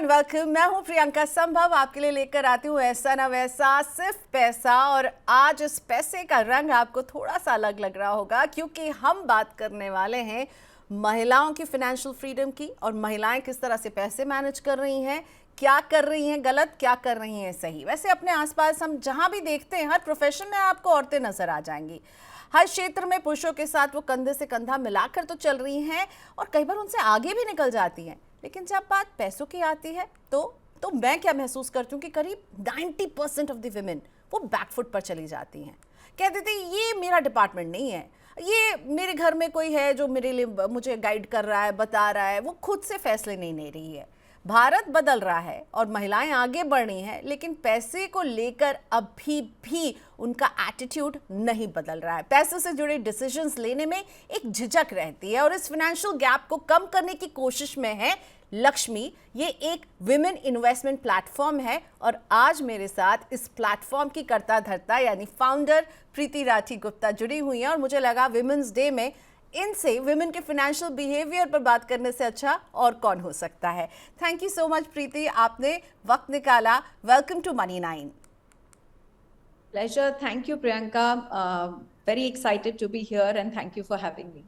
And welcome. मैं हूं प्रियंका संभव, आपके लिए लेकर आती हूं ऐसा ना वैसा सिर्फ पैसा। और आज इस पैसे का रंग आपको थोड़ा सा अलग लग रहा होगा क्योंकि हम बात करने वाले हैं महिलाओं की फाइनेंशियल फ्रीडम की, और महिलाएं किस तरह से पैसे मैनेज कर रही हैं, क्या कर रही हैं गलत, क्या कर रही हैं सही। वैसे अपने आसपास हम जहां भी देखते हैं, हर प्रोफेशन में आपको औरतें नजर आ जाएंगी। हर क्षेत्र में पुरुषों के साथ वो कंधे से कंधा मिलाकर तो चल रही हैं और कई बार उनसे आगे भी निकल जाती हैं। लेकिन जब बात पैसों की आती है तो मैं क्या महसूस करती हूँ कि करीब 90% ऑफ द विमेन वो बैकफुट पर चली जाती हैं। कह देते ये मेरा डिपार्टमेंट नहीं है, ये मेरे घर में कोई है जो मेरे लिए मुझे गाइड कर रहा है, बता रहा है, वो खुद से फैसले नहीं ले रही है। भारत बदल रहा है और महिलाएं आगे बढ़ रही हैं, लेकिन पैसे को लेकर अभी भी उनका एटीट्यूड नहीं बदल रहा है। पैसे से जुड़े डिसीजंस लेने में एक झिझक रहती है और इस फाइनेंशियल गैप को कम करने की कोशिश में है लक्ष्मी। ये एक विमेन इन्वेस्टमेंट प्लेटफॉर्म है और आज मेरे साथ इस प्लेटफॉर्म की कर्ता धर्ता यानी फाउंडर प्रीति राठी गुप्ता जुड़ी हुई हैं। और मुझे लगा विमेंस डे में इनसे विमेन के फाइनेंशियल बिहेवियर पर बात करने से अच्छा और कौन हो सकता है। Thank you so much Preeti, आपने वक्त निकाला। Welcome to Money9। Pleasure. Thank you, Priyanka. Very excited to be here and thank you for having me.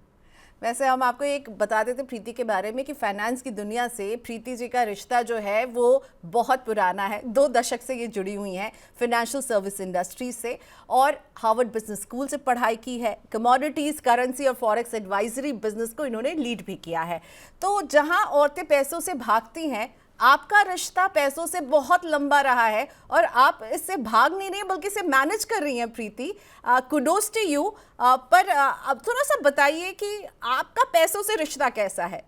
वैसे हम आपको एक बता देते प्रीति के बारे में कि फाइनेंस की दुनिया से प्रीति जी का रिश्ता जो है वो बहुत पुराना है। 2 दशक से ये जुड़ी हुई हैं फाइनेंशियल सर्विस इंडस्ट्री से और हार्वर्ड बिजनेस स्कूल से पढ़ाई की है। कमोडिटीज़, करेंसी और फॉरेक्स एडवाइजरी बिजनेस को इन्होंने लीड भी किया है। तो जहां औरतें पैसों से भागती हैं, आपका रिश्ता पैसों से बहुत लंबा रहा है और आप इससे भाग नहीं रही बल्कि इसे मैनेज कर रही हैं प्रीति। Kudos to you. पर अब थोड़ा सा बताइए कि आपका पैसों से रिश्ता कैसा है।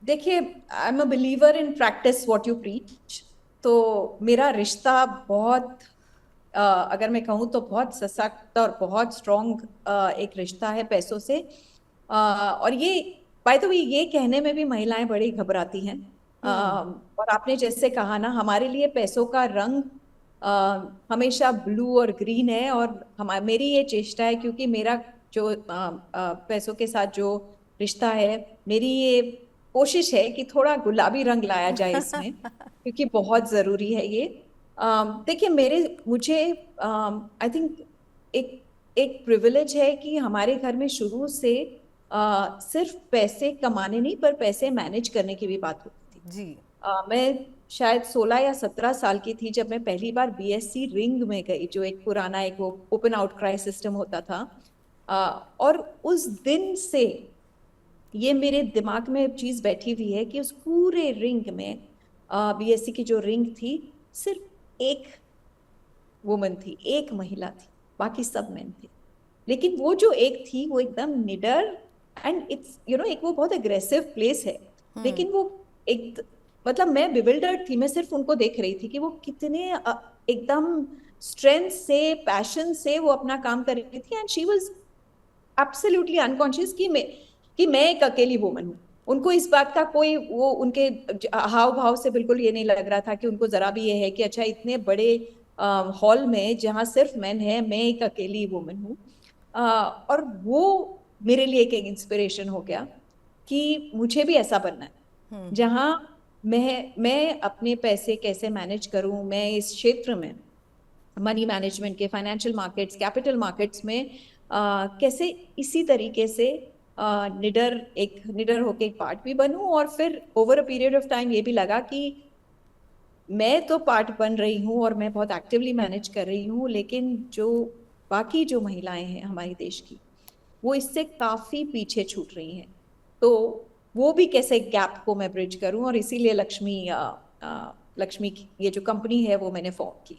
देखिए, I am a believer in practice what you preach. तो मेरा रिश्ता बहुत अगर मैं कहूँ तो बहुत सशक्त और बहुत स्ट्रॉन्ग एक रिश्ता है पैसों से। और ये बाय द वे ये कहने में भी महिलाएं बड़ी घबराती हैं। और आपने जैसे कहा ना, हमारे लिए पैसों का रंग हमेशा ब्लू और ग्रीन है। और मेरी ये चेष्टा है, क्योंकि मेरा जो पैसों के साथ जो रिश्ता है, मेरी ये कोशिश है कि थोड़ा गुलाबी रंग लाया जाए इसमें क्योंकि बहुत जरूरी है ये। देखिए, मुझे आई थिंक एक प्रिविलेज है कि हमारे घर में शुरू से सिर्फ पैसे कमाने नहीं पर पैसे मैनेज करने की भी बात होती थी जी। मैं शायद 16 या 17 साल की थी जब मैं पहली बार बीएससी रिंग में गई, जो एक पुराना एक वो ओपन आउटक्राई सिस्टम होता था। और उस दिन से ये मेरे दिमाग में चीज बैठी हुई है कि उस पूरे रिंग में बीएससी की जो रिंग थी, सिर्फ एक वुमन थी, एक महिला थी, बाकी सब मेन थे। लेकिन वो जो एक थी वो एकदम निडर एंड इट्स एक वो बहुत एग्रेसिव प्लेस है। लेकिन वो एक मतलब मैं बिविल्डर्ड थी, मैं सिर्फ उनको देख रही थी कि वो कितने एकदम स्ट्रेंथ से, पैशन से वो अपना काम कर रही थी। And she was absolutely unconscious कि मैं एक अकेली वुमन हूँ। उनको इस बात का कोई, वो उनके हाव भाव से बिल्कुल ये नहीं लग रहा था कि उनको जरा भी ये है कि अच्छा इतने बड़े हॉल में जहाँ सिर्फ मैन है, मैं एक अकेली वुमन हूँ। और वो मेरे लिए एक इंस्पिरेशन हो गया कि मुझे भी ऐसा बनना है जहाँ मैं अपने पैसे कैसे मैनेज करूं। मैं इस क्षेत्र में मनी मैनेजमेंट के, फाइनेंशियल मार्केट्स, कैपिटल मार्केट्स में कैसे इसी तरीके से निडर होके एक पार्ट भी बनूं। और फिर over a period of time ये भी लगा कि मैं तो पार्ट बन रही हूँ और मैं बहुत एक्टिवली मैनेज कर रही हूँ, लेकिन जो बाकी जो महिलाएं हैं हमारे देश की, वो इससे काफी पीछे छूट रही हैं। तो वो भी कैसे गैप को मैं ब्रिज करूं, और इसीलिए लक्ष्मी की ये जो कंपनी है वो मैंने फॉर्म की।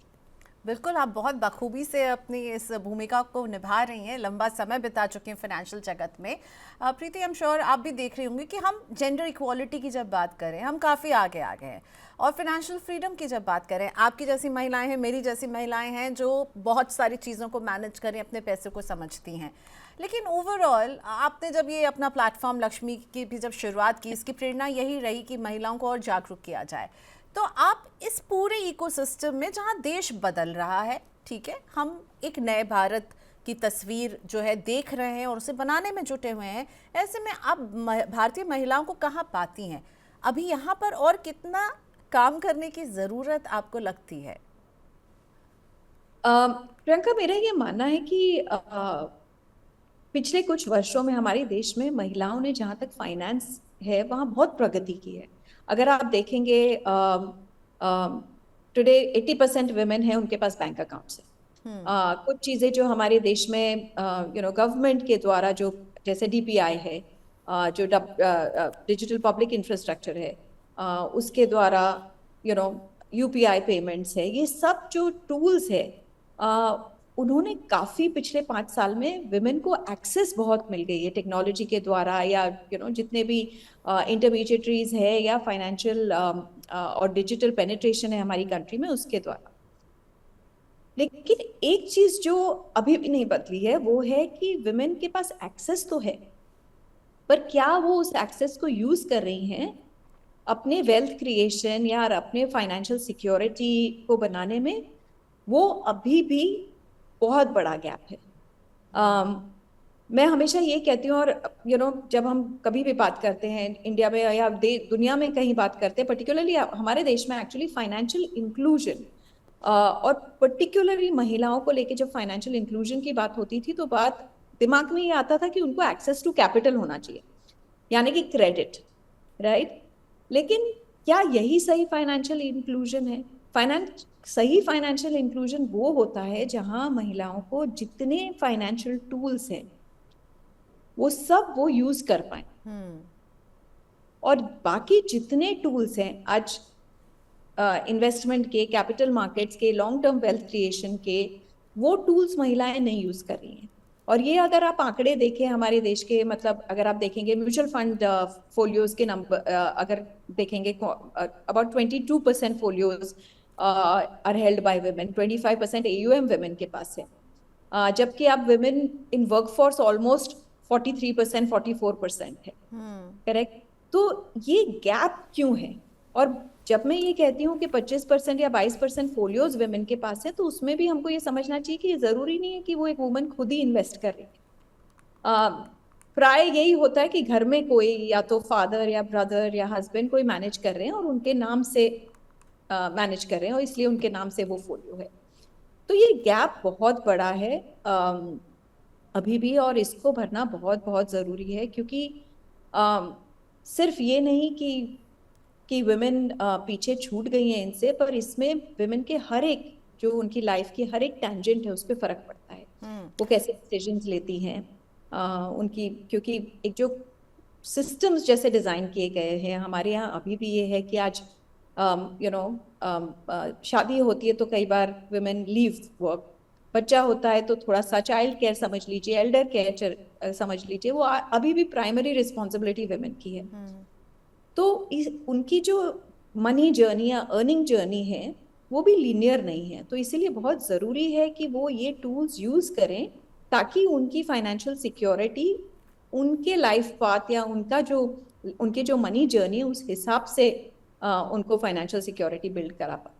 बिल्कुल, आप बहुत बखूबी से अपनी इस भूमिका को निभा रही हैं। लंबा समय बिता चुके हैं फाइनेंशियल जगत में। प्रीति, आई एम श्योर आप भी देख रही होंगी कि हम जेंडर इक्वालिटी की जब बात करें, हम काफ़ी आगे आ गए हैं। और फाइनेंशियल फ्रीडम की जब बात करें, आपकी जैसी महिलाएं हैं, मेरी जैसी महिलाएं हैं जो बहुत सारी चीज़ों को मैनेज करें, अपने पैसे को समझती हैं। लेकिन ओवरऑल आपने जब ये अपना प्लेटफॉर्म लक्ष्मी की भी जब शुरुआत की, इसकी प्रेरणा यही रही कि महिलाओं को और जागरूक किया जाए। तो आप इस पूरे इकोसिस्टम में जहां देश बदल रहा है, ठीक है, हम एक नए भारत की तस्वीर जो है देख रहे हैं और उसे बनाने में जुटे हुए हैं, ऐसे में आप भारतीय महिलाओं को कहाँ पाती हैं? अभी यहाँ पर और कितना काम करने की ज़रूरत आपको लगती है? प्रियंका, मेरा ये मानना है कि पिछले कुछ वर्षों में हमारे देश में महिलाओं ने जहां तक फाइनेंस है वहां बहुत प्रगति की है। अगर आप देखेंगे, टुडे 80% वुमेन है उनके पास बैंक अकाउंट्स है। कुछ चीजें जो हमारे देश में गवर्नमेंट के द्वारा, जो जैसे डीपीआई है, जो डिजिटल पब्लिक इंफ्रास्ट्रक्चर है, उसके द्वारा यूपीआई पेमेंट्स है, ये सब जो टूल्स है, उन्होंने काफी पिछले 5 साल में विमेन को एक्सेस बहुत मिल गई है टेक्नोलॉजी के द्वारा, या जितने भी इंटरमीडिएटरीज है या फाइनेंशियल और डिजिटल पेनिट्रेशन है हमारी कंट्री में, उसके द्वारा। लेकिन एक चीज जो अभी भी नहीं बदली है वो है कि विमेन के पास एक्सेस तो है, पर क्या वो उस एक्सेस को यूज कर रही हैं अपने वेल्थ क्रिएशन या अपने फाइनेंशियल सिक्योरिटी को बनाने में, वो अभी भी बहुत बड़ा गैप है। मैं हमेशा ये कहती हूँ, और जब हम कभी भी बात करते हैं इंडिया में या दुनिया में कहीं बात करते हैं, पर्टिकुलरली हमारे देश में एक्चुअली फाइनेंशियल इंक्लूजन और पर्टिकुलरली महिलाओं को लेके जब फाइनेंशियल इंक्लूजन की बात होती थी तो बात दिमाग में ये आता था कि उनको एक्सेस टू कैपिटल होना चाहिए, यानी कि क्रेडिट, राइट? लेकिन क्या यही सही फाइनेंशियल इंक्लूजन है? सही फाइनेंशियल इंक्लूजन वो होता है जहां महिलाओं को जितने फाइनेंशियल टूल्स हैं वो सब वो यूज कर पाए, और बाकी जितने टूल्स हैं आज इन्वेस्टमेंट के, कैपिटल मार्केट्स के, लॉन्ग टर्म वेल्थ क्रिएशन के, वो टूल्स महिलाएं नहीं यूज कर रही हैं। और ये अगर आप आंकड़े देखें हमारे देश के, मतलब अगर आप देखेंगे म्यूचुअल फंड फोलियोज के नंबर, अगर देखेंगे about 22% folios are held by women, 25% AUM women के पास है, जबकि आप वुमेन इन वर्कफोर्स ऑलमोस्ट 43%, 44% है, करेक्ट? तो ये गैप क्यों है? और जब मैं ये कहती हूँ कि 25% या 22% फोलियोज वुमेन के पास है, तो उसमें भी हमको ये समझना चाहिए कि ये जरूरी नहीं है कि वो एक वुमन खुद ही इन्वेस्ट कर रही है। प्राय यही होता है कि घर में कोई या तो फादर या ब्रदर या हस्बैंड कोई मैनेज कर रहे हैं और उनके नाम से मैनेज कर रहे हैं, और इसलिए उनके नाम से वो फोलियो है। तो ये गैप बहुत बड़ा है अभी भी, और इसको भरना बहुत बहुत जरूरी है, क्योंकि सिर्फ ये नहीं कि वुमेन पीछे छूट गई हैं इनसे, पर इसमें वुमेन के हर एक, जो उनकी लाइफ की हर एक टेंजेंट है, उस पर फर्क पड़ता है। वो कैसे डिसीजंस लेती हैं, उनकी, क्योंकि एक जो सिस्टम्स जैसे डिजाइन किए गए हैं हमारे यहाँ, अभी भी ये है कि आज शादी होती है तो कई बार वुमेन लीव वर्क, बच्चा होता है तो थोड़ा सा चाइल्ड केयर समझ लीजिए, एल्डर केयर समझ लीजिए, वो अभी भी प्राइमरी रिस्पॉन्सिबिलिटी वुमेन की है। तो उनकी जो मनी जर्नी या अर्निंग जर्नी है वो भी लीनियर नहीं है, तो इसीलिए बहुत ज़रूरी है कि वो ये टूल्स यूज़ करें ताकि उनकी फाइनेंशियल सिक्योरिटी उनके लाइफ पाथ या उनके जो मनी जर्नी है उस हिसाब से उनको फाइनेंशियल सिक्योरिटी बिल्ड करा पाए।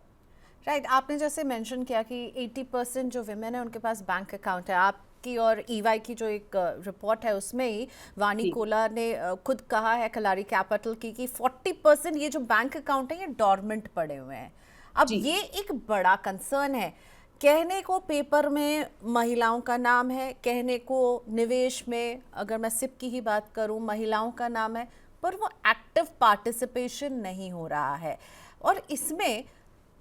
राइट, आपने जैसे मेंशन किया कि 80% जो विमेन है उनके पास बैंक अकाउंट है। आपकी और EY की जो एक रिपोर्ट है उसमें ही वानी कोला ने खुद कहा है, कलारी कैपिटल की, कि 40% ये जो बैंक अकाउंट है ये डॉर्मेंट पड़े हुए हैं। अब ये एक बड़ा कंसर्न है। कहने को पेपर में महिलाओं का नाम है, कहने को निवेश में, अगर मैं सिप की ही बात करूं, महिलाओं का नाम है, पर वो एक्टिव पार्टिसिपेशन नहीं हो रहा है। और इसमें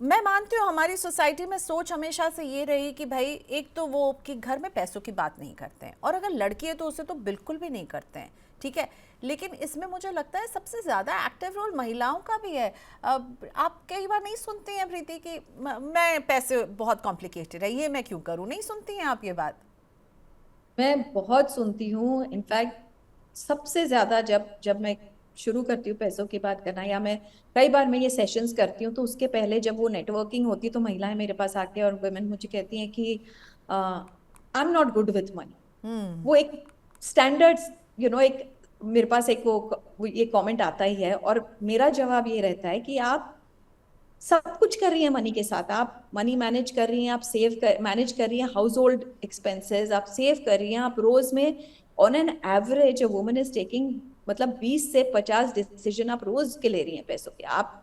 मैं मानती हूँ हमारी सोसाइटी में सोच हमेशा से ये रही कि भाई एक तो वो कि घर में पैसों की बात नहीं करते हैं, और अगर लड़की है तो उसे तो बिल्कुल भी नहीं करते हैं, ठीक है। लेकिन इसमें मुझे लगता है सबसे ज़्यादा एक्टिव रोल महिलाओं का भी है। आप कई बार नहीं सुनती हैं प्रीति कि मैं पैसे बहुत कॉम्प्लिकेटेड है, ये मैं क्यों करूँ, नहीं सुनती हैं आप ये बात? मैं बहुत सुनती हूँ। इनफैक्ट सबसे ज़्यादा जब मैं शुरू करती हूँ पैसों की बात करना, या मैं कई बार मैं ये सेशंस करती हूँ, तो उसके पहले जब वो नेटवर्किंग होती है तो महिलाएं मेरे पास आके और वुमेन मुझे कहती हैं कि I am not good with money. वो एक स्टैंडर्ड एक मेरे पास एक वो ये कमेंट आता ही है, और मेरा जवाब ये रहता है कि आप सब कुछ कर रही हैं मनी के साथ। आप मनी मैनेज कर रही हैं, आप मैनेज कर रही हैं हाउस होल्ड एक्सपेंसेस, आप सेव कर रही हैं, आप रोज में on an average a woman is taking मतलब 20 से 50 डिसीजन आप रोज के ले रही हैं पैसों के। आप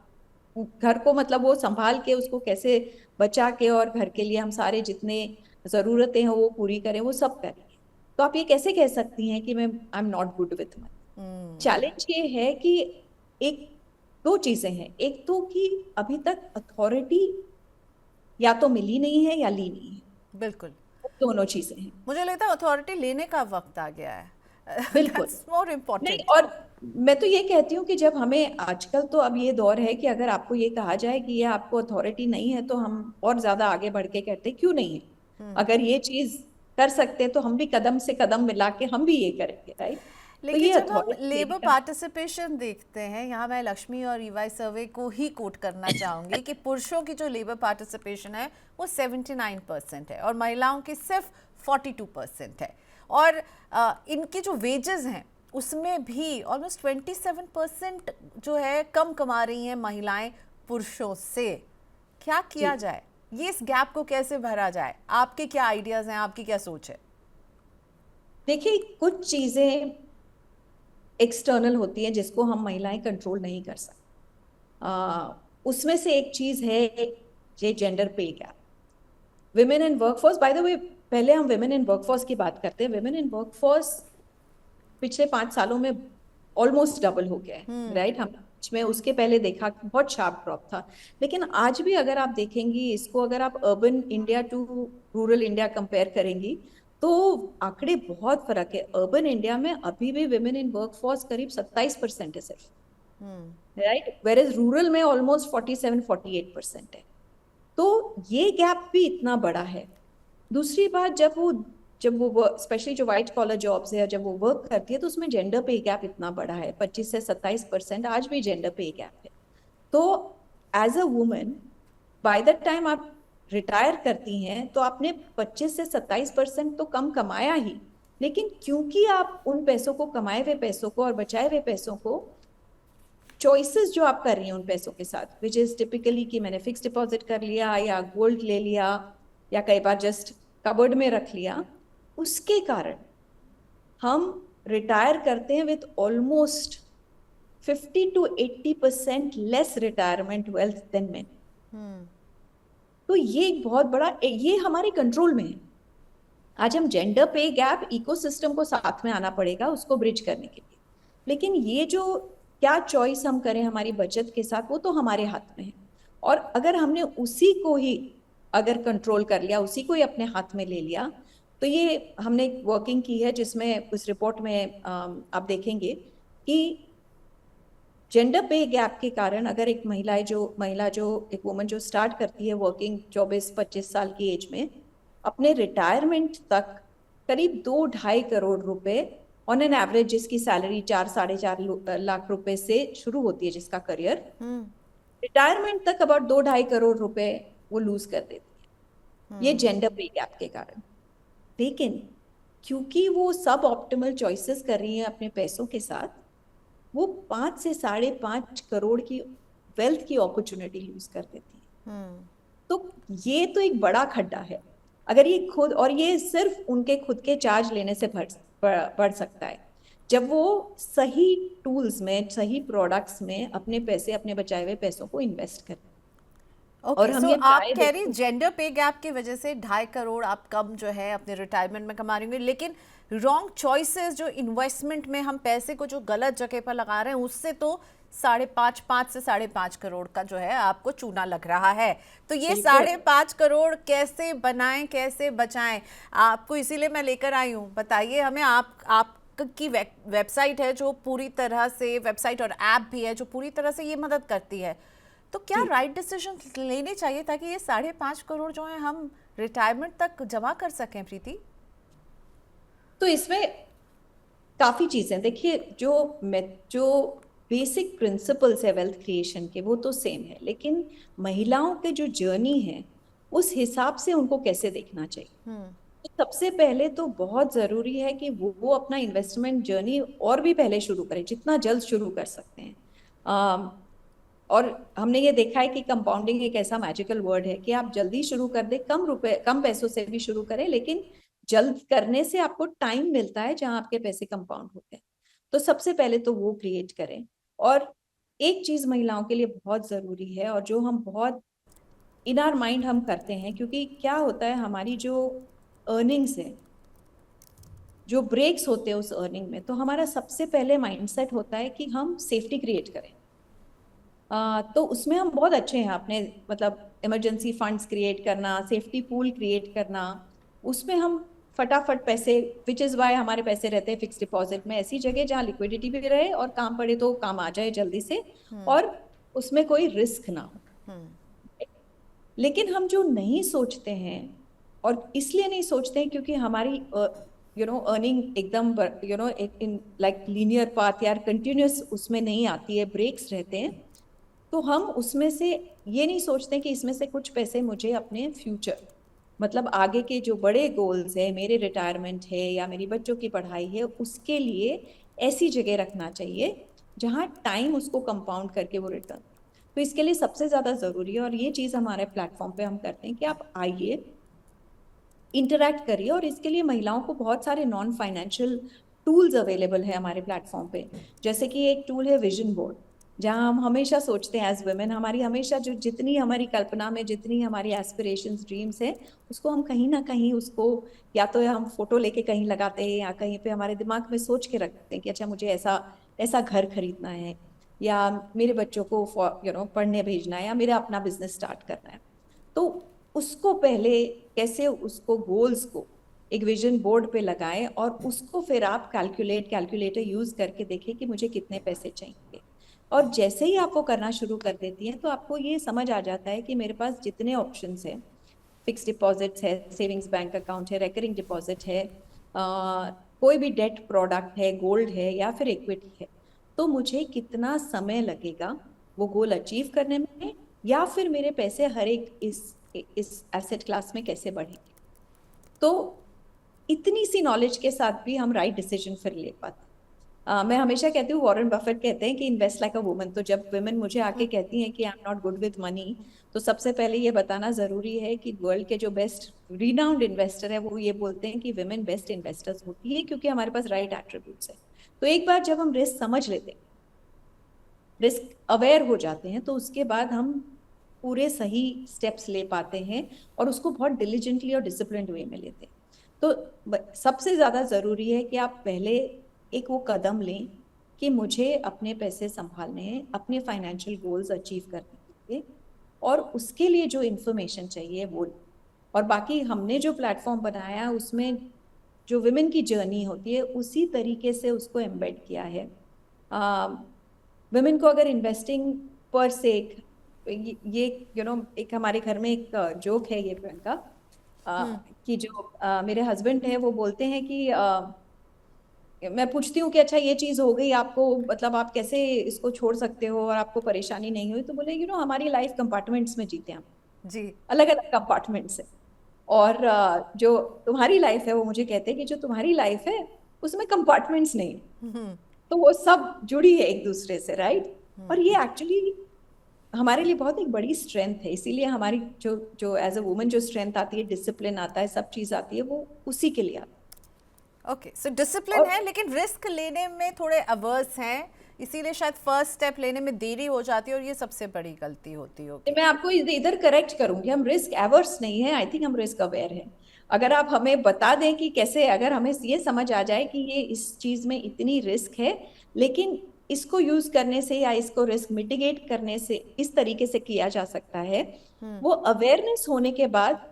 घर को मतलब वो संभाल के उसको कैसे बचा के और घर के लिए हम सारे जितने जरूरतें हैं वो पूरी करें, वो सब करें। तो आप ये कैसे कह सकती हैं कि मैं I am not good with money? Challenge ये है कि एक दो चीजें हैं। एक तो कि अभी तक अथॉरिटी या तो मिली नहीं है या ली नहीं है, बिल्कुल। दोनों चीजें हैं। मुझे लगता है अथॉरिटी लेने का वक्त आ गया है। बिल्कुल। दैट्स मोर नहीं, इम्पोर्टेंट। और मैं तो ये कहती हूँ कि जब हमें आजकल तो अब ये दौर है कि अगर आपको ये कहा जाए कि ये आपको अथॉरिटी नहीं है तो हम और ज्यादा आगे बढ़ के कहते हैं क्यों नहीं है। अगर ये चीज कर सकते हैं तो हम भी कदम से कदम मिला के हम भी ये करेंगे, राइट? तो लेकिन ये जब हम अथॉरिटी लेने लेबर का। पार्टिसिपेशन देखते हैं, यहाँ मैं लक्ष्मी और ईवाई सर्वे को ही कोट करना चाहूंगी कि पुरुषों की जो लेबर पार्टिसिपेशन है वो 79% है और महिलाओं की सिर्फ 42% है। और इनके जो वेजेस हैं उसमें भी ऑलमोस्ट 27% जो है कम कमा रही हैं महिलाएं पुरुषों से। क्या किया जी, जाए, ये इस गैप को कैसे भरा जाए? आपके क्या आइडियाज हैं, आपकी क्या सोच है? देखिए कुछ चीजें एक्सटर्नल होती हैं जिसको हम महिलाएं कंट्रोल नहीं कर सकते। उसमें से एक चीज है ये जेंडर पे gap. Women in workforce, by the way पहले हम विमेन इन वर्कफोर्स की बात करते हैं। विमेन इन वर्कफोर्स पिछले 5 सालों में ऑलमोस्ट डबल हो गया है, राइट? हम में उसके पहले देखा कि बहुत शार्प ड्रॉप था। लेकिन आज भी अगर आप देखेंगी इसको, अगर आप urban India to rural India compare करेंगी तो आंकड़े बहुत फर्क है। अर्बन इंडिया में अभी भी विमेन इन वर्कफोर्स करीब 27% है सिर्फ, राइट? वेर एज रूरल में ऑलमोस्ट 47-48% है। तो ये गैप भी इतना बड़ा है। दूसरी बात, जब वो स्पेशली जो व्हाइट कॉलर जॉब्स है, जब वो वर्क करती है तो उसमें जेंडर पे गैप इतना बड़ा है, 25 से 27% आज भी जेंडर पे गैप है। तो as a woman by the time आप रिटायर करती हैं तो आपने 25 से 27% तो कम कमाया ही, लेकिन क्योंकि आप उन पैसों को, कमाए हुए पैसों को और बचाए हुए पैसों को, चॉइसेस जो आप कर रही हैं उन पैसों के साथ, विच इज टिपिकली कि मैंने फिक्स डिपॉजिट कर लिया या गोल्ड ले लिया या कई बार जस्ट कबर्ड में रख लिया, उसके कारण हम रिटायर करते हैं with almost 50 to 80% less retirement wealth than men. तो ये एक बहुत बड़ा, ये हमारे कंट्रोल में है। आज हम जेंडर पे गैप इकोसिस्टम को साथ में आना पड़ेगा उसको ब्रिज करने के लिए। लेकिन ये जो क्या चॉइस हम करें हमारी बचत के साथ, वो तो हमारे हाथ में है। और अगर हमने उसी को ही अगर कंट्रोल कर लिया, उसी को ही अपने हाथ में ले लिया, तो ये हमने एक वर्किंग की है जिसमें उस रिपोर्ट में आप देखेंगे कि जेंडर पे गैप के कारण अगर एक महिला जो एक वुमन जो स्टार्ट करती है वर्किंग 24-25 साल की एज में, अपने रिटायरमेंट तक करीब 2-2.5 करोड़ रुपए ऑन एन एवरेज, जिसकी सैलरी 4-4.5 लाख रुपए से शुरू होती है जिसका करियर, रिटायरमेंट तक अबाउट 2-2.5 करोड़ रुपए वो लूज कर देती है, ये जेंडर पे गैप के कारण। लेकिन क्योंकि वो सब ऑप्टिमल चॉइसेस कर रही हैं अपने पैसों के साथ, वो 5 से 5.5 करोड़ की वेल्थ की अपॉर्चुनिटी लूज कर देती है। तो ये तो एक बड़ा खड्डा है। अगर ये खुद, और ये सिर्फ उनके खुद के चार्ज लेने से बढ़ सकता है जब वो सही टूल्स में, सही प्रोडक्ट्स में अपने पैसे, अपने बचाए हुए पैसों को इन्वेस्ट करें। और ओके, हम सो ये आप प्राय कह रही देखते जेंडर पे गैप की वजह से 2.5 करोड़ आप कम जो है अपने रिटायरमेंट में कमा रही होंगे, लेकिन रॉन्ग चॉइसेस जो इन्वेस्टमेंट में हम पैसे को जो गलत जगह पर लगा रहे हैं उससे तो 5.5 से 5.5 करोड़ का जो है आपको चूना लग रहा है। तो ये बिल्कुल। 5.5 करोड़ कैसे बनाएं, कैसे बचाएं? आपको इसीलिए मैं लेकर आई हूँ, बताइए हमें। आप की वेबसाइट है जो पूरी तरह से, वेबसाइट और ऐप भी है जो पूरी तरह से ये मदद करती है। तो क्या राइट डिसीजन लेने चाहिए ताकि ये 5.5 करोड़ जो है हम रिटायरमेंट तक जमा कर सकें, प्रीति? तो इसमें काफी चीजें देखिए, जो बेसिक प्रिंसिपल्स है वेल्थ क्रिएशन के वो तो सेम है, लेकिन महिलाओं के जो जर्नी है उस हिसाब से उनको कैसे देखना चाहिए। तो सबसे पहले तो बहुत जरूरी है कि वो अपना इन्वेस्टमेंट जर्नी और भी पहले शुरू करें, जितना जल्द शुरू कर सकते हैं। और हमने ये देखा है कि कंपाउंडिंग एक ऐसा मैजिकल वर्ड है कि आप जल्दी शुरू कर दे, कम पैसों से भी शुरू करें, लेकिन जल्द करने से आपको टाइम मिलता है जहां आपके पैसे कंपाउंड होते हैं। तो सबसे पहले तो वो क्रिएट करें। और एक चीज महिलाओं के लिए बहुत जरूरी है, और जो हम बहुत इन आवर माइंड हम करते हैं, क्योंकि क्या होता है, हमारी जो अर्निंग्स है, जो ब्रेक्स होते हैं उस अर्निंग में, तो हमारा सबसे पहले माइंडसेट होता है कि हम सेफ्टी क्रिएट करें। तो उसमें हम बहुत अच्छे हैं, अपने मतलब इमरजेंसी फंड्स क्रिएट करना, सेफ्टी पूल क्रिएट करना, उसमें हम फटाफट पैसे, विच इज वाई हमारे पैसे रहते हैं फिक्स डिपॉजिट में, ऐसी जगह जहाँ लिक्विडिटी भी रहे और काम पड़े तो काम आ जाए जल्दी से, और उसमें कोई रिस्क ना हो। लेकिन हम जो नहीं सोचते हैं, और इसलिए नहीं सोचते हैं क्योंकि हमारी अर्निंग एकदम इन लाइक लीनियर पाथ या कंटिन्यूस उसमें नहीं आती है, ब्रेक्स रहते हैं। तो हम उसमें से ये नहीं सोचते कि इसमें से कुछ पैसे मुझे अपने फ्यूचर, मतलब आगे के जो बड़े गोल्स है, मेरे रिटायरमेंट है या मेरी बच्चों की पढ़ाई है, उसके लिए ऐसी जगह रखना चाहिए जहां टाइम उसको कंपाउंड करके वो रिटर्न। तो इसके लिए सबसे ज्यादा जरूरी है, और ये चीज हमारे प्लेटफॉर्म पे हम करते हैं कि आप आइए, इंटरैक्ट करिए। और इसके लिए महिलाओं को बहुत सारे नॉन फाइनेंशियल टूल्स अवेलेबल है हमारे प्लेटफॉर्म पे। जैसे कि एक टूल है विजन बोर्ड, जहां हम हमेशा सोचते हैं एज वुमेन, हमारी हमेशा जो जितनी हमारी कल्पना में जितनी हमारी एस्पिरेशंस ड्रीम्स है, उसको हम कहीं ना कहीं उसको या तो हम फोटो लेके कहीं लगाते हैं, या कहीं पे हमारे दिमाग में सोच के रखते हैं कि अच्छा मुझे ऐसा ऐसा घर खरीदना है, या मेरे बच्चों को पढ़ने भेजना है, या मेरा अपना बिजनेस स्टार्ट करना है। तो उसको पहले कैसे उसको गोल्स को एक विजन बोर्ड पे लगाएं, और उसको फिर आप कैलकुलेटर यूज करके देखें कि मुझे कितने पैसे चाहिए। और जैसे ही आप वो करना शुरू कर देती हैं, तो आपको ये समझ आ जाता है कि मेरे पास जितने ऑप्शंस हैं, फिक्स डिपॉजिट्स है, सेविंग्स बैंक अकाउंट है, रेकरिंग डिपॉजिट है, कोई भी डेट प्रोडक्ट है, गोल्ड है या फिर इक्विटी है, तो मुझे कितना समय लगेगा वो गोल अचीव करने में, या फिर मेरे पैसे हर एक इस एसेट क्लास में कैसे बढ़ेंगे। तो इतनी सी नॉलेज के साथ भी हम राइट डिसीजन फिर ले पाते। मैं हमेशा कहती हूँ, वॉरेन बफेट कहते हैं कि इन्वेस्ट लाइक अ वुमन। तो जब वुमेन मुझे आके कहती हैं कि I am not good with money, तो सबसे पहले ये बताना जरूरी है कि वर्ल्ड के जो बेस्ट रिनाउंड इन्वेस्टर है, वो ये बोलते हैं कि वुमेन बेस्ट इन्वेस्टर्स होती है, क्योंकि हमारे पास राइट एट्रीब्यूट्स है। तो एक बार जब हम रिस्क समझ लेते हैं, रिस्क अवेयर हो जाते हैं, तो उसके बाद हम पूरे सही स्टेप्स ले पाते हैं, और उसको बहुत डिलिजेंटली और डिसिप्लिन्ड वे में लेते हैं। तो सबसे ज्यादा जरूरी है कि आप पहले एक वो कदम लें कि मुझे अपने पैसे संभालने हैं, अपने फाइनेंशियल गोल्स अचीव करने के लिए, और उसके लिए जो इंफॉर्मेशन चाहिए वो। और बाकी हमने जो प्लेटफॉर्म बनाया उसमें जो विमेन की जर्नी होती है, उसी तरीके से उसको एम्बेड किया है। विमेन को अगर इन्वेस्टिंग पर से ये एक हमारे घर में एक जोक है ये प्रियंका, कि जो मेरे हस्बैंड है वो बोलते हैं कि मैं पूछती हूँ कि अच्छा ये चीज हो गई आपको, मतलब आप कैसे इसको छोड़ सकते हो और आपको परेशानी नहीं हुई, तो बोले हमारी लाइफ कंपार्टमेंट्स में जीते हैं हम, जी। अलग अलग कंपार्टमेंट्स है। और जो तुम्हारी लाइफ है, वो मुझे कहते हैं कि जो तुम्हारी लाइफ है उसमें कंपार्टमेंट्स नहीं, तो वो सब जुड़ी है एक दूसरे से, राइट। और ये एक्चुअली हमारे लिए बहुत एक बड़ी स्ट्रेंथ है। इसीलिए हमारी जो जो एज अ वुमन जो स्ट्रेंथ आती है, डिसिप्लिन आता है, सब चीज आती है, वो उसी के लिए आता है। ओके, सो डिसिप्लिन है लेकिन रिस्क लेने में थोड़े अवर्स हैं, इसीलिए शायद फर्स्ट स्टेप लेने में देरी हो जाती है, और ये सबसे बड़ी गलती होती होगी। मैं आपको इधर करेक्ट करूंगी, हम रिस्क एवर्स नहीं है, आई थिंक हम रिस्क अवेयर है। अगर आप हमें बता दें कि कैसे, अगर हमें ये समझ आ जाए कि ये इस चीज में इतनी रिस्क है, लेकिन इसको यूज करने से या इसको रिस्क मिटिगेट करने से इस तरीके से किया जा सकता है, वो अवेयरनेस होने के बाद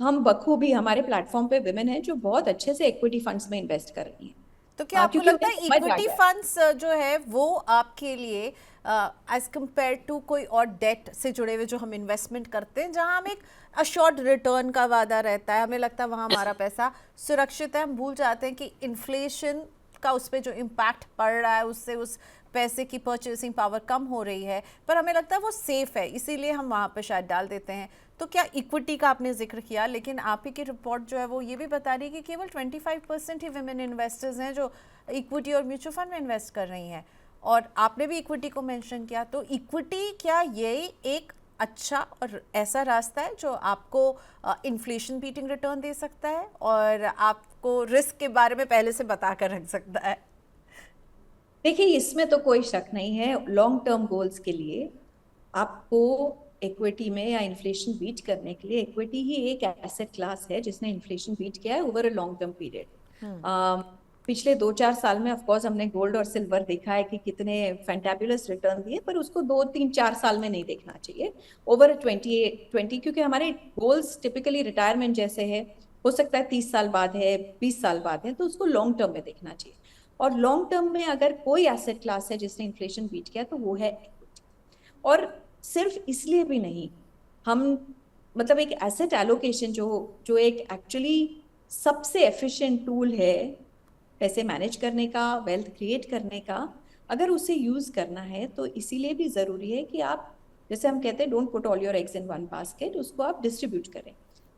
हम बखूबी, हमारे प्लेटफॉर्म पे विमेन है जो बहुत अच्छे से इक्विटी फंड्स में इन्वेस्ट कर रही है। तो क्या आपको क्योंकि लगता उन्हें है समझ आ इक्विटी गया है। फंड्स जो है वो आपके लिए एज कंपेयर टू कोई और डेट से जुड़े हुए जो हम इन्वेस्टमेंट करते हैं, जहां हम एक अशोर्ड रिटर्न का वादा रहता है, हमें लगता है वहां हमारा पैसा सुरक्षित है, हम भूल जाते हैं कि इन्फ्लेशन का उस पर जो इम्पैक्ट पड़ रहा है उससे उस पैसे की परचेसिंग पावर कम हो रही है, पर हमें लगता है वो सेफ है, इसीलिए हम वहाँ पे शायद डाल देते हैं। तो क्या इक्विटी का आपने जिक्र किया, लेकिन आप ही की रिपोर्ट जो है वो ये भी बता रही है कि केवल 25% ही विमेन इन्वेस्टर्स हैं जो इक्विटी और म्यूचुअल फंड में इन्वेस्ट कर रही हैं, और आपने भी इक्विटी को मेंशन किया, तो इक्विटी क्या यही एक अच्छा और ऐसा रास्ता है जो आपको इन्फ्लेशन बीटिंग रिटर्न दे सकता है और आपको रिस्क के बारे में पहले से बता कर रख सकता है? देखिए, इसमें तो कोई शक नहीं है, लॉन्ग टर्म गोल्स के लिए आपको इक्विटी में या इन्फ्लेशन बीट करने के लिए इक्विटी ही एक एसेट क्लास है जिसने इन्फ्लेशन बीट किया है over a long term period. पिछले 2-4 साल में ऑफ कोर्स हमने गोल्ड और सिल्वर देखा है कि कितने फैंटाबुलस रिटर्न दिए, पर उसको 2-3-4 साल में नहीं देखना चाहिए, ओवर 20, क्योंकि हमारे गोल्स टिपिकली रिटायरमेंट जैसे है, हो सकता है 30 साल बाद है, 20 साल बाद है, तो उसको लॉन्ग टर्म में देखना चाहिए। और लॉन्ग टर्म में अगर कोई एसेट क्लास है जिसने इन्फ्लेशन बीट किया तो वो है इक्विटी। और सिर्फ इसलिए भी नहीं, हम मतलब एक एसेट एलोकेशन जो जो एक एक्चुअली सबसे एफिशिएंट टूल है पैसे मैनेज करने का, वेल्थ क्रिएट करने का, अगर उसे यूज करना है तो इसीलिए भी जरूरी है कि आप, जैसे हम कहते हैं don't put all your eggs in one basket, उसको आप डिस्ट्रीब्यूट करें।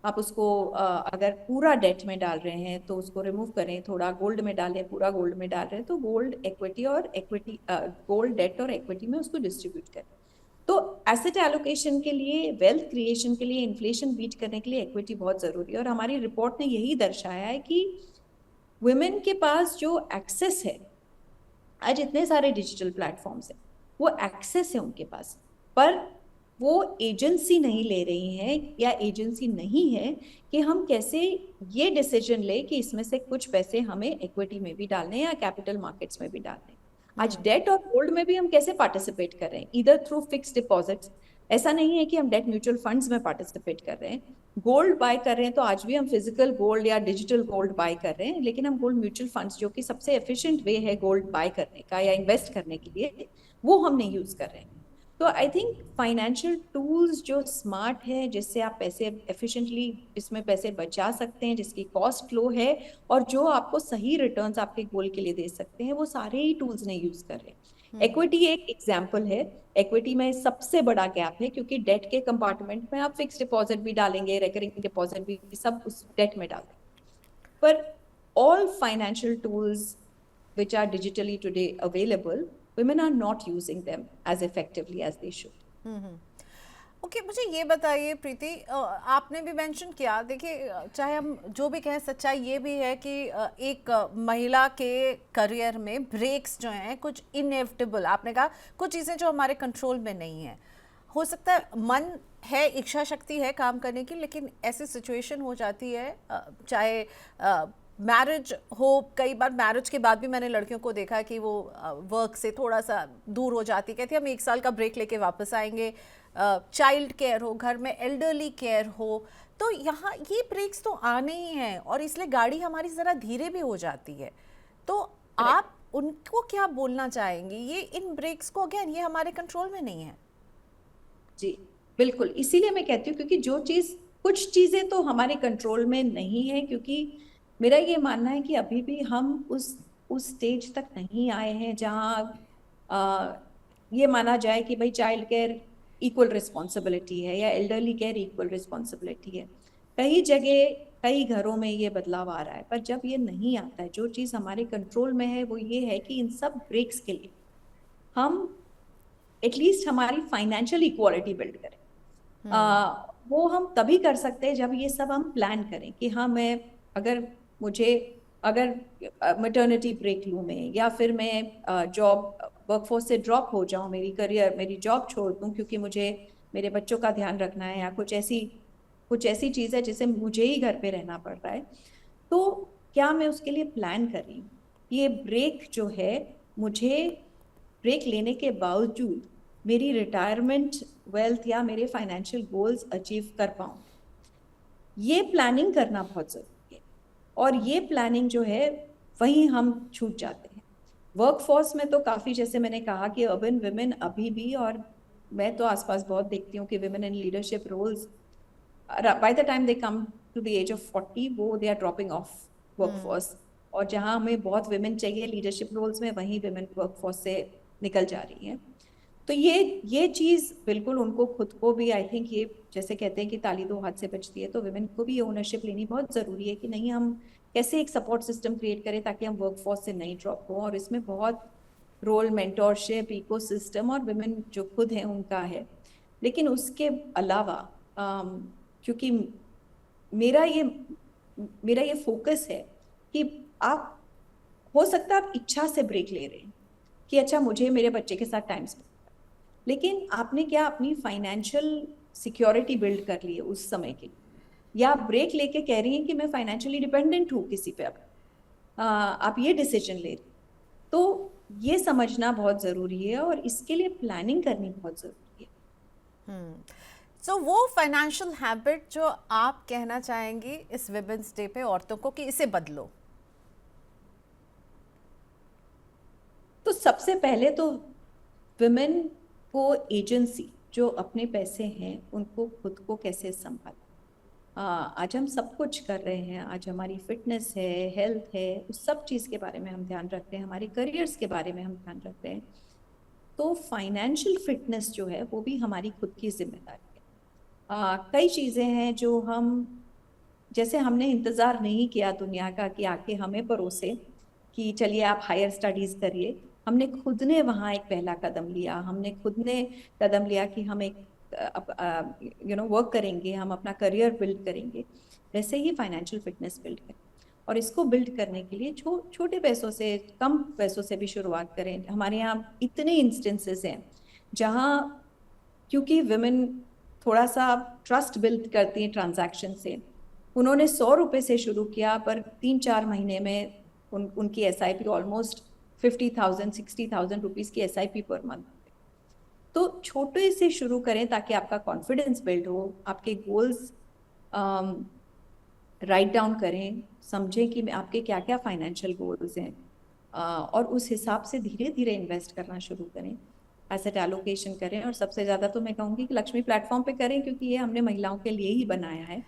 आप उसको अगर पूरा डेट में डाल रहे हैं तो उसको रिमूव करें, थोड़ा गोल्ड में डालें, पूरा गोल्ड में डाल रहे हैं तो गोल्ड इक्विटी और इक्विटी, गोल्ड डेट और इक्विटी में उसको डिस्ट्रीब्यूट करें। तो एसेट एलोकेशन के लिए, वेल्थ क्रिएशन के लिए, इन्फ्लेशन बीट करने के लिए इक्विटी बहुत जरूरी है। और हमारी रिपोर्ट ने यही दर्शाया है कि वुमेन के पास जो एक्सेस है, आज इतने सारे डिजिटल प्लेटफॉर्म्स हैं, वो एक्सेस है उनके पास, पर वो एजेंसी नहीं ले रही हैं या एजेंसी नहीं है कि हम कैसे ये डिसीजन ले कि इसमें से कुछ पैसे हमें इक्विटी में भी डालने या कैपिटल मार्केट्स में भी डालने। आज डेट और गोल्ड में भी हम कैसे पार्टिसिपेट कर रहे हैं, इधर थ्रू फिक्स डिपॉजिट्स। ऐसा नहीं है कि हम डेट म्यूचुअल फंड्स में पार्टिसिपेट कर रहे हैं, गोल्ड बाय कर रहे हैं तो आज भी हम फिजिकल गोल्ड या डिजिटल गोल्ड बाय कर रहे हैं, लेकिन हम गोल्ड म्यूचुअल फंड्स, जो कि सबसे एफिशिएंट वे है गोल्ड बाय करने का या इन्वेस्ट करने के लिए, वो हमने यूज कर रहे हैं। तो आई थिंक फाइनेंशियल टूल्स जो स्मार्ट है, जिससे आप पैसे एफिशिएंटली इसमें पैसे बचा सकते हैं, जिसकी कॉस्ट लो है और जो आपको सही रिटर्न्स आपके गोल के लिए दे सकते हैं, वो सारे ही टूल्स नहीं यूज कर रहे। इक्विटी एक एग्जाम्पल है। इक्विटी में सबसे बड़ा गैप है क्योंकि डेट के कंपार्टमेंट में आप फिक्स डिपॉजिट भी डालेंगे, रिकरिंग डिपॉजिट भी, सब उस डेट में डालेंगे। पर all financial tools which are digitally today available, women are not using them as effectively as they should. Okay, मुझे ये बताइए प्रीति, आपने भी मेंशन किया, देखिए चाहे हम जो भी कहें, सच्चाई ये भी है कि एक महिला के करियर में ब्रेक्स जो हैं कुछ इनएविटेबल, आपने कहा कुछ चीज़ें जो हमारे कंट्रोल में नहीं है। हो सकता है मन है, इच्छा शक्ति है काम करने की, लेकिन ऐसी सिचुएशन हो जाती है, चाहे मैरिज हो, कई बार मैरिज के बाद भी मैंने लड़कियों को देखा कि वो वर्क से थोड़ा सा दूर हो जाती, कहती है हम 1 साल का ब्रेक लेके वापस आएंगे, चाइल्ड केयर हो, घर में एल्डरली केयर हो, तो यहाँ ये ब्रेक्स तो आने ही हैं और इसलिए गाड़ी हमारी ज़रा धीरे भी हो जाती है। तो आप उनको क्या बोलना चाहेंगी? ये इन ब्रेक्स को, अगेन, ये हमारे कंट्रोल में नहीं है। जी बिल्कुल, इसीलिए मैं कहती हूँ, क्योंकि जो चीज, कुछ चीजें तो हमारे कंट्रोल में नहीं है, क्योंकि मेरा ये मानना है कि अभी भी हम उस स्टेज तक नहीं आए हैं जहाँ ये माना जाए कि भाई चाइल्ड केयर इक्वल रिस्पॉन्सिबिलिटी है या एल्डरली केयर इक्वल रिस्पॉन्सिबिलिटी है। कई जगह, कई घरों में ये बदलाव आ रहा है, पर जब ये नहीं आता है, जो चीज हमारे कंट्रोल में है वो ये है कि इन सब ब्रेक्स के लिए हम एटलीस्ट हमारी फाइनेंशियल इक्वालिटी बिल्ड करें। वो हम तभी कर सकते हैं जब ये सब हम प्लान करें कि हाँ, मैं अगर मैटरनिटी ब्रेक लूँ मैं, या फिर मैं जॉब वर्कफोर्स से ड्रॉप हो जाऊँ, मेरी जॉब छोड़ दूँ क्योंकि मुझे मेरे बच्चों का ध्यान रखना है, या कुछ ऐसी चीज़ है जिसे मुझे ही घर पे रहना पड़ रहा है, तो क्या मैं उसके लिए प्लान कर रही हूँ? ये ब्रेक जो है, मुझे ब्रेक लेने के बावजूद मेरी रिटायरमेंट वेल्थ या मेरे फाइनेंशियल गोल्स अचीव कर पाऊँ, ये प्लानिंग करना बहुत जरूरी है। और ये प्लानिंग जो है, वहीं हम छूट जाते हैं। वर्कफोर्स में तो काफ़ी, जैसे मैंने कहा कि अर्बन वुमेन अभी भी, और मैं तो आसपास बहुत देखती हूँ कि women in leadership roles, by the time they come to the age of 40, वो they are dropping off workforce. और जहाँ हमें बहुत वुमेन चाहिए लीडरशिप रोल्स में, वहीं वुमेन वर्कफोर्स से निकल जा रही हैं। तो ये चीज़ बिल्कुल उनको खुद को भी, आई थिंक, ये जैसे कहते हैं कि ताली दो हाथ से बजती है, तो वुमेन को भी ये ओनरशिप लेनी बहुत ज़रूरी है कि नहीं, हम कैसे एक सपोर्ट सिस्टम क्रिएट करें ताकि हम वर्कफोर्स से नहीं ड्रॉप हो। और इसमें बहुत रोल मेंटोरशिप, इकोसिस्टम और विमेन जो खुद हैं उनका है। लेकिन उसके अलावा क्योंकि मेरा ये मेरा ये फोकस है कि आप, हो सकता है आप इच्छा से ब्रेक ले रहे हैं कि अच्छा मुझे मेरे बच्चे के साथ टाइम स्पेंड, लेकिन आपने क्या अपनी फाइनेंशियल सिक्योरिटी बिल्ड कर ली है उस समय के लिए, या आप ब्रेक लेके कह रही हैं कि मैं फाइनेंशियली डिपेंडेंट हूँ किसी पे, अब आप ये डिसीजन ले रही हैं। तो ये समझना बहुत जरूरी है और इसके लिए प्लानिंग करनी बहुत जरूरी है। सो वो फाइनेंशियल हैबिट जो आप कहना चाहेंगी इस विमेंस डे पे औरतों को कि इसे बदलो। तो सबसे पहले तो विमेन को एजेंसी, जो अपने पैसे हैं उनको खुद को कैसे संभाल। आज हम सब कुछ कर रहे हैं, आज हमारी फिटनेस है, हेल्थ है, उस सब चीज़ के बारे में हम ध्यान रखते हैं, हमारे करियर्स के बारे में हम ध्यान रखते हैं। तो फाइनेंशियल फिटनेस जो है वो भी हमारी खुद की जिम्मेदारी है। कई चीज़ें हैं जो हम, जैसे हमने इंतज़ार नहीं किया दुनिया का कि आके हमें परोसे कि चलिए आप हायर स्टडीज़ करिए, हमने खुद ने वहाँ एक पहला कदम लिया, हमने खुद ने कदम लिया कि हम एक वर्क करेंगे, हम अपना करियर बिल्ड करेंगे। वैसे ही फाइनेंशियल फिटनेस बिल्ड करें, और इसको बिल्ड करने के लिए छोटे पैसों से, कम पैसों से भी शुरुआत करें। हमारे यहाँ इतने इंस्टेंसेस हैं जहाँ, क्योंकि विमेन थोड़ा सा ट्रस्ट बिल्ड करती हैं ट्रांजैक्शन से, उन्होंने 100 रुपए से शुरू किया पर 3-4 महीने में उनकी SIP ऑलमोस्ट 50,000 60,000 रुपीज की SIP पर मंथ। तो छोटे से शुरू करें ताकि आपका कॉन्फिडेंस बिल्ड हो, आपके गोल्स राइट डाउन करें, समझें कि आपके क्या क्या फाइनेंशियल गोल्स हैं, और उस हिसाब से धीरे धीरे इन्वेस्ट करना शुरू करें, एसेट एलोकेशन करें। और सबसे ज़्यादा तो मैं कहूँगी कि लक्ष्मी प्लेटफॉर्म पे करें, क्योंकि ये हमने महिलाओं के लिए ही बनाया है,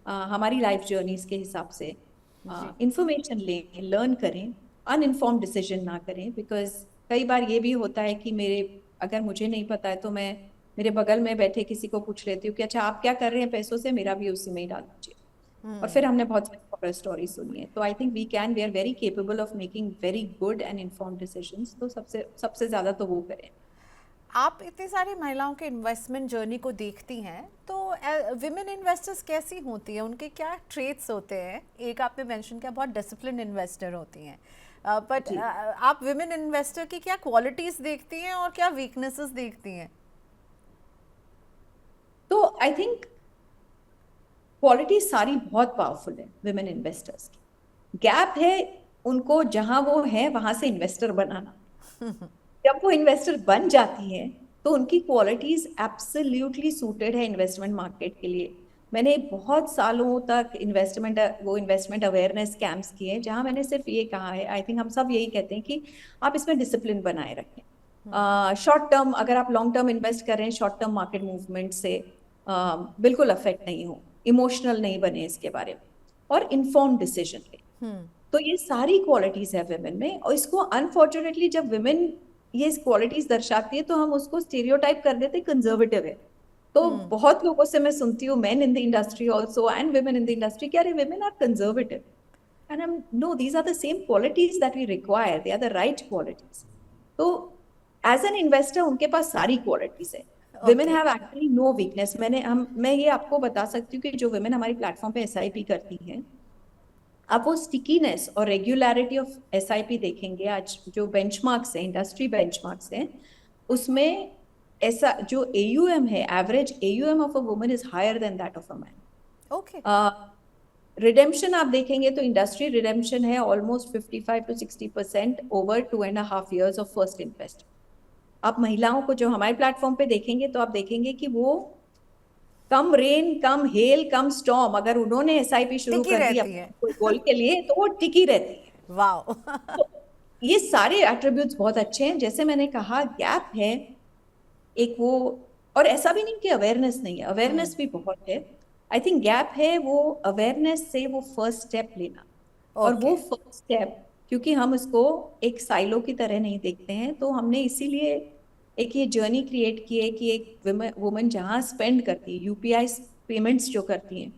हमारी लाइफ जर्नीज के हिसाब से। इंफॉर्मेशन लें, लर्न करें, अनइन्फॉर्म्ड डिसीजन ना करें, बिकॉज कई बार ये भी होता है कि अगर मुझे नहीं पता है तो मैं मेरे बगल में बैठे किसी को पूछ लेती हूँ कि अच्छा आप क्या कर रहे हैं पैसों से, मेरा भी उसी में ही डाल दीजिए, और फिर हमने बहुत सारी हॉरर स्टोरी सुनी है। तो I think we are very capable of making very good and informed decisions. तो सबसे ज्यादा तो वो करें। आप इतनी सारी महिलाओं के इन्वेस्टमेंट जर्नी को देखती हैं, तो विमेन इन्वेस्टर्स कैसी होती हैं, उनके क्या ट्रेट्स होते हैं? एक आपने मेंशन किया बहुत डिसिप्लिन इन्वेस्टर होती हैं, बट आप विमेन इन्वेस्टर की क्या क्वालिटीज देखती हैं और क्या वीकनेसेस देखती हैं? तो आई थिंक क्वालिटी सारी बहुत पावरफुल है विमेन इन्वेस्टर्स की। गैप है उनको जहां वो है वहां से इन्वेस्टर बनाना। जब वो इन्वेस्टर बन जाती है तो उनकी क्वालिटीज एब्सोल्युटली सूटेड है इन्वेस्टमेंट मार्केट के लिए। मैंने बहुत सालों तक इन्वेस्टमेंट अवेयरनेस कैंप्स किए हैं, जहां मैंने सिर्फ ये कहा है, आई थिंक हम सब यही कहते हैं कि आप इसमें डिसिप्लिन बनाए रखें। शॉर्ट टर्म, अगर आप लॉन्ग टर्म इन्वेस्ट कर रहे हैं, शॉर्ट टर्म मार्केट मूवमेंट से बिल्कुल अफेक्ट नहीं हो, इमोशनल नहीं बने इसके बारे में, और इन्फॉर्म डिसीजन ले। तो ये सारी क्वालिटीज है विमेन में, और इसको अनफॉर्चुनेटली जब विमेन ये क्वालिटीज दर्शाती है तो हम उसको स्टीरियोटाइप कर देते, कंजर्वेटिव है। तो बहुत लोगों से मैं सुनती हूँ, men in the industry also and women in the industry, कि अरे women are conservative, and I am no, these are the same qualities that we require, they are the right qualities. तो एज एन इन्वेस्टर उनके पास सारी qualities है। Women have actually no weakness. मैं ये आपको बता सकती हूँ कि जो विमेन हमारी प्लेटफॉर्म पे SIP करती हैं, आप वो स्टिकीनेस और रेगुलरिटी ऑफ SIP देखेंगे, आज जो बेंचमार्क्स हैं, इंडस्ट्री बेंचमार्क्स हैं, उसमें ऐसा जो AUM है, average AUM of a woman is higher than that of a man. Okay. Redemption आप देखेंगे तो इंडस्ट्री रिडेम्पशन है almost 55 to 60% over 2.5 years of first invest. आप महिलाओं को जो हमारे प्लेटफॉर्म पे देखेंगे तो आप देखेंगे कि वो कम रेन, कम हेल, कम स्टॉर्म, अगर उन्होंने SIP शुरू कर दी अपने गोल के लिए तो वो टिकी रहती है। वाओ। तो ये सारे एट्रीब्यूट्स बहुत अच्छे हैं। जैसे मैंने कहा, गैप है एक वो, और ऐसा भी नहीं कि अवेयरनेस नहीं है, अवेयरनेस भी बहुत है। आई थिंक गैप है वो अवेयरनेस से वो फर्स्ट स्टेप लेना, और वो फर्स्ट स्टेप, क्योंकि हम उसको एक साइलो की तरह नहीं देखते हैं, तो हमने इसीलिए एक ये जर्नी क्रिएट की है कि एक वुमन जहाँ स्पेंड करती है, UPI पेमेंट्स जो करती हैं,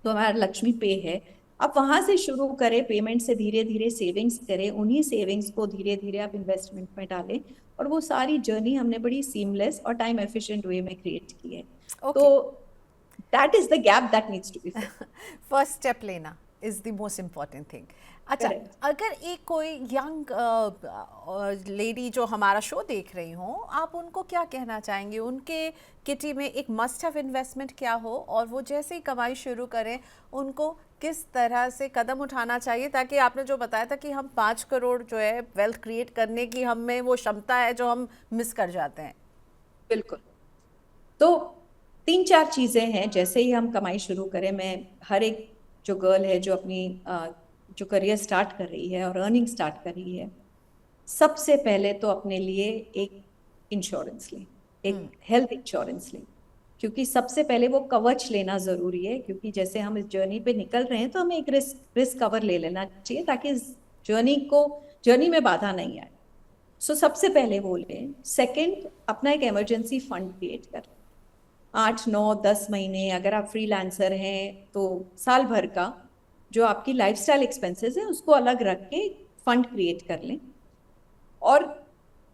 तो हमारा लक्ष्मी पे है, आप वहां से शुरू करें, पेमेंट से धीरे धीरे सेविंग्स करें, उन्हीं सेविंग्स को धीरे धीरे आप इन्वेस्टमेंट में डालें, और वो सारी जर्नी हमने बड़ी सीमलेस और टाइम एफिशिएंट वे में क्रिएट की है। तो okay, that is the gap that needs to be filled. First step लेना is the most important thing. अच्छा, करेक्ट। अगर एक कोई यंग लेडी जो हमारा शो देख रही हो, आप उनको क्या कहना चाहेंगे? उनके किटी में एक मस्ट हैव इन्वेस्टमेंट क्या हो, और वो जैसे ही कमाई शुरू करें उनको किस तरह से कदम उठाना चाहिए, ताकि आपने जो बताया था कि हम 5 करोड़ जो है वेल्थ क्रिएट करने की हम में वो क्षमता है जो हम मिस कर जाते हैं। बिल्कुल। तो 3-4 चीजें हैं, जैसे ही हम कमाई शुरू करें, मैं हर एक जो गर्ल है जो अपनी जो करियर स्टार्ट कर रही है और अर्निंग स्टार्ट कर रही है, सबसे पहले तो अपने लिए एक इंश्योरेंस लें, एक हेल्थ इंश्योरेंस लें, क्योंकि सबसे पहले वो कवच लेना जरूरी है। क्योंकि जैसे हम इस जर्नी पे निकल रहे हैं तो हमें एक रिस्क कवर ले लेना चाहिए, ताकि इस जर्नी में बाधा नहीं आए। सो सबसे पहले वो लें। सेकंड, अपना एक इमरजेंसी फंड क्रिएट करें। 8, 9, 10 महीने, अगर आप फ्रीलांसर हैं तो साल भर का जो आपकी लाइफस्टाइल एक्सपेंसेस है उसको अलग रख के फंड क्रिएट कर लें। और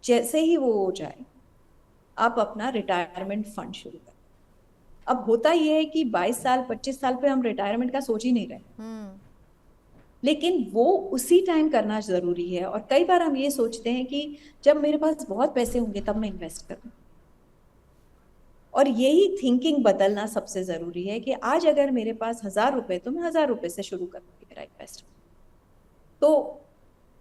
जैसे ही वो हो जाए, आप अपना रिटायरमेंट फंड शुरू करें। अब होता यह है कि 22 साल 25 साल पे हम रिटायरमेंट का सोच ही नहीं रहे, लेकिन वो उसी टाइम करना जरूरी है। और कई बार हम ये सोचते हैं कि जब मेरे पास बहुत पैसे होंगे तब मैं इन्वेस्ट करूं, और यही थिंकिंग बदलना सबसे जरूरी है कि आज अगर मेरे पास 1000 रुपए, तो मैं 1000 रुपए से शुरू करूंगी मेरा इन्वेस्टमेंट। तो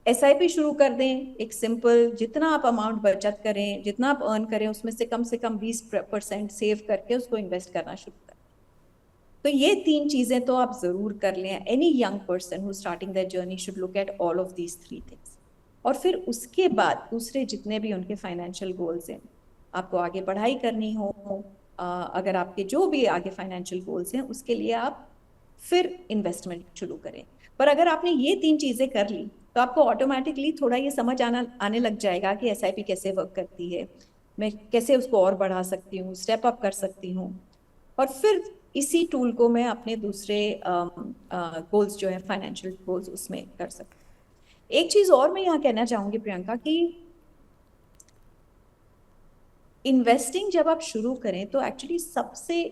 एसआईपी शुरू कर दें, एक सिंपल, जितना आप अमाउंट बचत करें, जितना आप अर्न करें, उसमें से कम 20% सेव करके उसको इन्वेस्ट करना शुरू करें। तो ये 3 चीजें तो आप जरूर कर लें। Any young person who starting that journey should look at all of these 3 things. और फिर उसके बाद दूसरे जितने भी उनके फाइनेंशियल गोल्स हैं, आपको आगे पढ़ाई करनी हो, अगर आपके जो भी आगे फाइनेंशियल गोल्स हैं, उसके लिए आप फिर इन्वेस्टमेंट शुरू करें। पर अगर आपने ये 3 चीजें कर ली तो आपको ऑटोमेटिकली थोड़ा ये समझ आने लग जाएगा कि एसआईपी कैसे वर्क करती है, मैं कैसे उसको और बढ़ा सकती हूँ, स्टेप अप कर सकती हूँ। और फिर इसी टूल को मैं अपने दूसरे गोल्स जो है, फाइनेंशियल गोल्स, उसमें कर सकती हूँ। एक चीज और मैं यहाँ कहना चाहूंगी प्रियंका, कि इन्वेस्टिंग जब आप शुरू करें तो एक्चुअली सबसे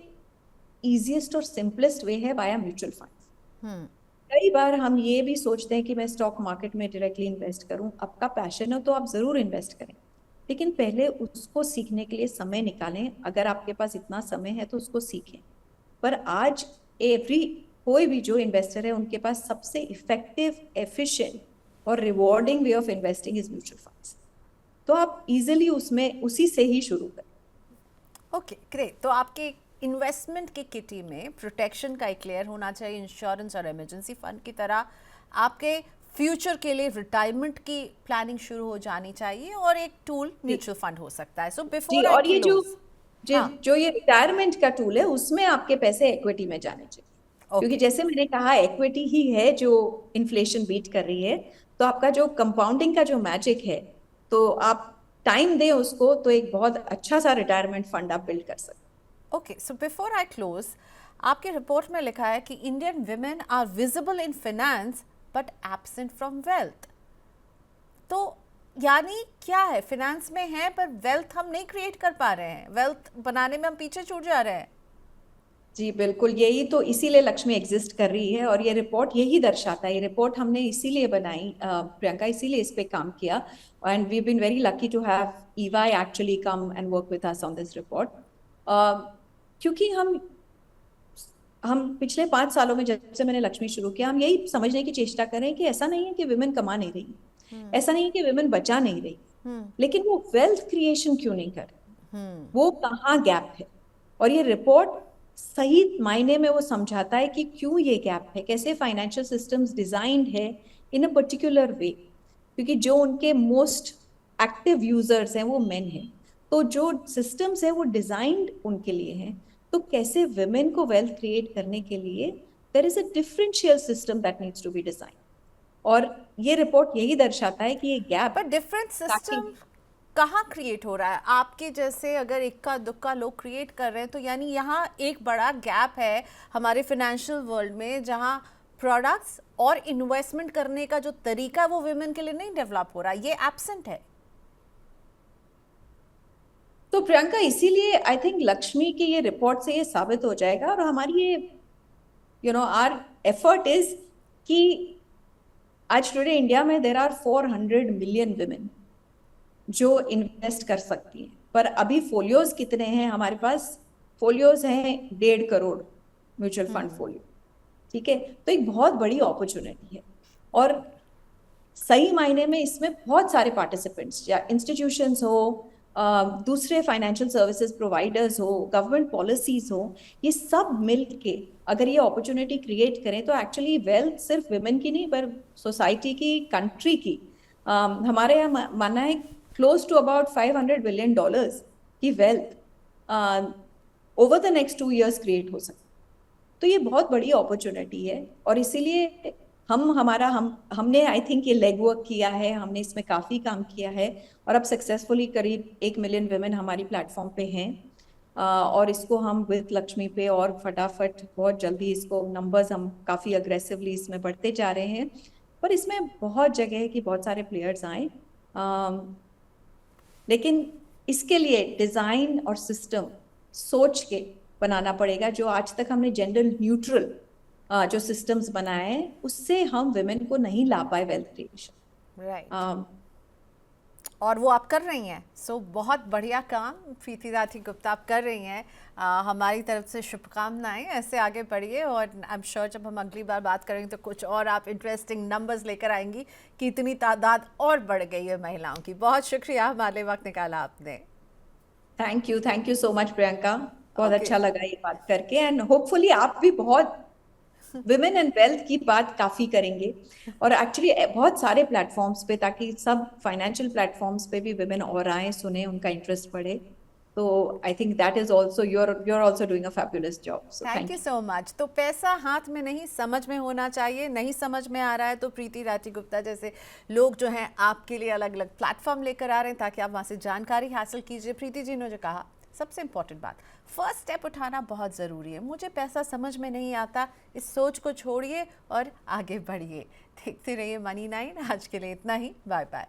इजीएस्ट और सिंपलेस्ट वे है वाया म्यूचुअल फंड। कई बार हम ये भी सोचते हैं कि मैं स्टॉक मार्केट में डायरेक्टली इन्वेस्ट करूं। आपका पैशन हो तो आप जरूर इन्वेस्ट करें, लेकिन पहले उसको सीखने के लिए समय निकालें। अगर आपके पास इतना समय है तो उसको सीखें। पर आज कोई भी जो इन्वेस्टर है, उनके पास सबसे इफेक्टिव, एफिशिएंट और rewarding way of investing is mutual funds. तो आप इजिली उसमें उसी से ही शुरू करें। Okay, great. तो आपके इन्वेस्टमेंट की किटी में प्रोटेक्शन का एक क्लियर होना चाहिए, इंश्योरेंस और इमरजेंसी फंड की तरह। आपके फ्यूचर के लिए रिटायरमेंट की प्लानिंग शुरू हो जानी चाहिए, और एक टूल म्यूचुअल फंड हो सकता है। सो जी, बिफोर और आई ये क्लोज, जो ये रिटायरमेंट का टूल है, उसमें आपके पैसे इक्विटी में जाने चाहिए। क्योंकि ओके, जैसे मैंने कहा, इक्विटी ही है जो इन्फ्लेशन बीट कर रही है। तो आपका जो कंपाउंडिंग का जो मैजिक है, तो आप टाइम दें उसको, तो एक बहुत अच्छा सा रिटायरमेंट फंड आप बिल्ड कर सकते हैं। Okay. So before I close, आपके रिपोर्ट में लिखा है कि Indian women are visible in finance but absent from wealth. तो यानी क्या है, फाइनेंस में है पर वेल्थ हम नहीं क्रिएट कर पा रहे हैं, वेल्थ बनाने में हम पीछे छूट जा रहे हैं। जी बिल्कुल, यही तो, इसीलिए लक्ष्मी एग्जिस्ट कर रही है, और ये रिपोर्ट यही दर्शाता है। ये रिपोर्ट हमने इसीलिए बनाई प्रियंका, इसीलिए इस पे काम किया। And we been very lucky to have EY actually come and work with us on this report. क्योंकि हम पिछले 5 सालों में, जब से मैंने लक्ष्मी शुरू किया, हम यही समझने की चेष्टा करें कि ऐसा नहीं है कि विमेन कमा नहीं रही, ऐसा नहीं है कि विमेन बचा नहीं रही, लेकिन वो वेल्थ क्रिएशन क्यों नहीं कर रही, वो कहाँ गैप है। और ये रिपोर्ट सही मायने में वो समझाता है कि क्यों ये गैप है, कैसे फाइनेंशियल सिस्टम्स डिजाइंड है इन अ पर्टिकुलर वे। क्योंकि जो उनके मोस्ट एक्टिव यूजर्स हैं वो मेन हैं, तो जो सिस्टम्स हैं वो डिजाइंड उनके लिए हैं। तो कैसे विमेन को वेल्थ क्रिएट करने के लिए there is a differential system that needs to be design. और ये रिपोर्ट यही दर्शाता है कि ये गैप, पर डिफरेंट सिस्टम कहाँ क्रिएट हो रहा है? आपके जैसे अगर इक्का दुक्का लोग क्रिएट कर रहे हैं, तो यानी यहाँ एक बड़ा गैप है हमारे फाइनेंशियल वर्ल्ड में, जहाँ प्रोडक्ट्स और इन्वेस्टमेंट करने का जो तरीका है वो विमेन के लिए नहीं डेवलप हो रहा, ये एब्सेंट है। तो प्रियंका, इसीलिए आई थिंक लक्ष्मी की ये रिपोर्ट से ये साबित हो जाएगा, और हमारी ये आर एफर्ट इज कि आज टुडे इंडिया में देर आर 400 मिलियन विमेन जो इन्वेस्ट कर सकती हैं, पर अभी फोलियोज कितने हैं हमारे पास? फोलियोज हैं 1.5 करोड़ म्यूचुअल फंड फोलियो। ठीक है, तो एक बहुत बड़ी अपॉर्चुनिटी है, और सही मायने में इसमें बहुत सारे पार्टिसिपेंट्स, या इंस्टीट्यूशंस हो, दूसरे फाइनेंशियल सर्विसेज प्रोवाइडर्स हो, गवर्नमेंट पॉलिसीज हो, ये सब मिल के अगर ये अपॉर्चुनिटी क्रिएट करें तो एक्चुअली वेल्थ सिर्फ विमेन की नहीं, पर सोसाइटी की, कंट्री की, हमारे यहाँ मानना है क्लोज टू अबाउट $500 बिलियन की wealth over the next 2 years create हो सकती। तो ये बहुत बड़ी अपॉर्चुनिटी है, और इसीलिए हमने आई थिंक ये लेग वर्क किया है, हमने इसमें काफी काम किया है, और अब सक्सेसफुली करीब 1 मिलियन विमेन हमारी प्लेटफॉर्म पे हैं, और इसको हम विद लक्ष्मी पे और फटाफट बहुत जल्दी इसको नंबर्स हम काफी अग्रेसिवली इसमें बढ़ते जा रहे हैं, पर इसमें बहुत जगह है कि बहुत सारे प्लेयर्स आए, लेकिन इसके लिए डिजाइन और सिस्टम सोच के बनाना पड़ेगा। जो आज तक हमने जेंडर न्यूट्रल जो सिस्टम्स बनाए हैं, उससे हम विमेन को नहीं ला पाए वेल्थ क्रिएशन। राइट, और वो आप कर रही हैं। सो बहुत बढ़िया काम प्रीति राठी गुप्ता आप कर रही हैं। हमारी तरफ से शुभकामनाएं, ऐसे आगे बढ़िए, और आई एम श्योर जब हम अगली बार बात करेंगे तो कुछ और आप इंटरेस्टिंग नंबर्स लेकर आएंगी कि इतनी तादाद और बढ़ गई है महिलाओं की। बहुत शुक्रिया, हमारे वक्त निकाला आपने। Thank you so much Priyanka, बहुत अच्छा लगा ये बात करके, एंड होपफुली आप भी बहुत विमेन एंड वेल्थ की बात काफी करेंगे, और एक्चुअली बहुत सारे प्लेटफॉर्म्स पे, ताकि सब फाइनेंशियल प्लेटफॉर्म्स पे भी विमेन और आए, सुने, उनका इंटरेस्ट बढ़े। तो I think that is also you're also doing a fabulous job. So thank you so much. तो पैसा हाथ में नहीं, समझ में होना चाहिए। नहीं समझ में आ रहा है तो प्रीति राठी गुप्ता जैसे लोग जो हैं आपके लिए अलग अलग प्लेटफॉर्म लेकर आ रहे हैं ताकि आप वहाँ से जानकारी हासिल कीजिए। प्रीति जी ने जो कहा, सबसे इम्पॉर्टेंट बात, फर्स्ट स्टेप उठाना बहुत ज़रूरी है। मुझे पैसा समझ में नहीं आता, इस सोच को छोड़िए और आगे बढ़िए। देखते रहिए मनी 9। आज के लिए इतना ही, बाय बाय।